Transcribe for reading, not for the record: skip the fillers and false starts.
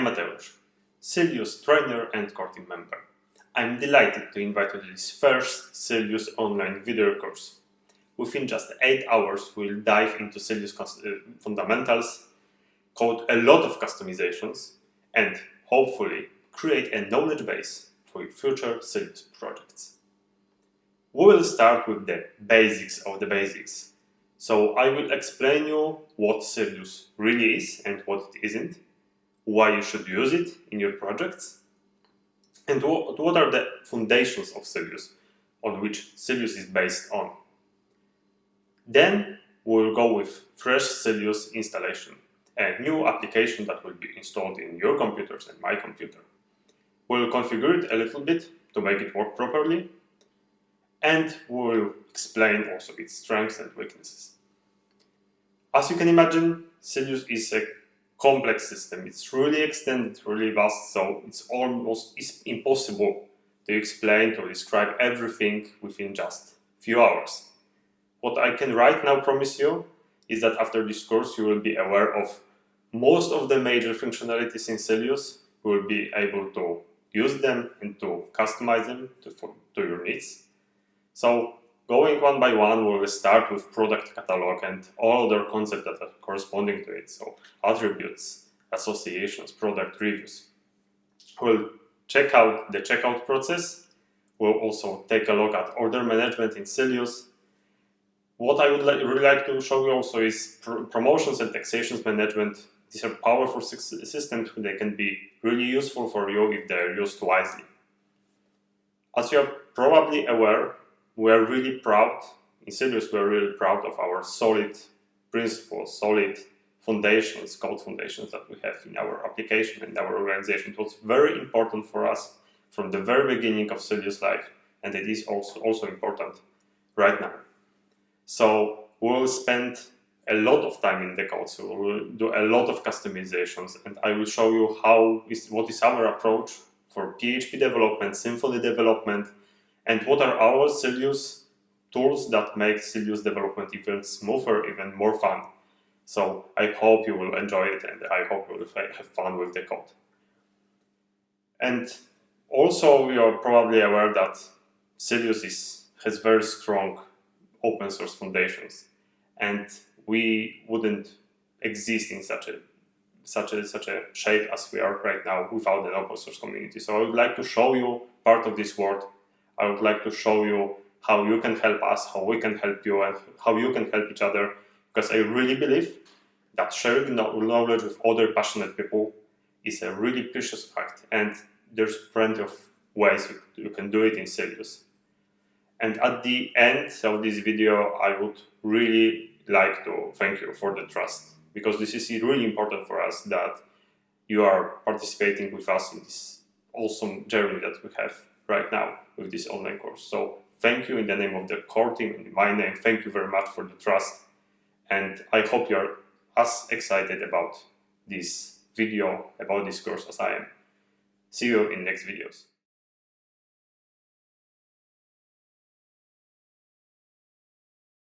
Mateusz, Sylius trainer and core team member. I'm delighted to invite you to this first Sylius online video course. Within just 8 hours, we'll dive into Sylius fundamentals, code a lot of customizations, and hopefully create a knowledge base for your future Sylius projects. We will start with the basics of the basics. So I will explain you what Sylius really is and what it isn't, why you should use it in your projects, and what are the foundations of Sylius on which Sylius is based on. Then we'll go with fresh Sylius installation, a new application that will be installed in your computers and my computer. We'll configure it a little bit to make it work properly, and we'll explain also its strengths and weaknesses. As you can imagine, Sylius is a complex system. It's really extended, really vast, so it's almost impossible to explain, to describe everything within just a few hours. What I can right now promise you is that after this course you will be aware of most of the major functionalities in Sylius. You will be able to use them and to customize them to your needs. So going one by one, we will start with product catalog and all other concepts that are corresponding to it. So attributes, associations, product reviews. We'll check out the checkout process. We'll also take a look at order management in Sylius. What I would really like to show you also is promotions and taxations management. These are powerful systems. They can be really useful for you if they're used wisely. As you are probably aware, we are really proud, in Sylius we are really proud of our solid principles, solid foundations, code foundations that we have in our application and our organization. It was very important for us from the very beginning of Sylius life, and it is also important right now. So we will spend a lot of time in the code, so we will do a lot of customizations, and I will show you what is our approach for PHP development, Symfony development, and what are our Sylius tools that make Sylius development even smoother, even more fun. So I hope you will enjoy it, and I hope you will have fun with the code. And also you are probably aware that Sylius has very strong open source foundations, and we wouldn't exist in such a shape as we are right now without an open source community. So I would like to show you part of this world. I would like to show you how you can help us, how we can help you, and how you can help each other, because I really believe that sharing knowledge with other passionate people is a really precious act, and there's plenty of ways you can do it in Sylius. And at the end of this video, I would really like to thank you for the trust, because this is really important for us that you are participating with us in this awesome journey that we have right now with this online course. So thank you in the name of the core team and in my name. Thank you very much for the trust, and I hope you are as excited about this video, about this course as I am. See you in next videos.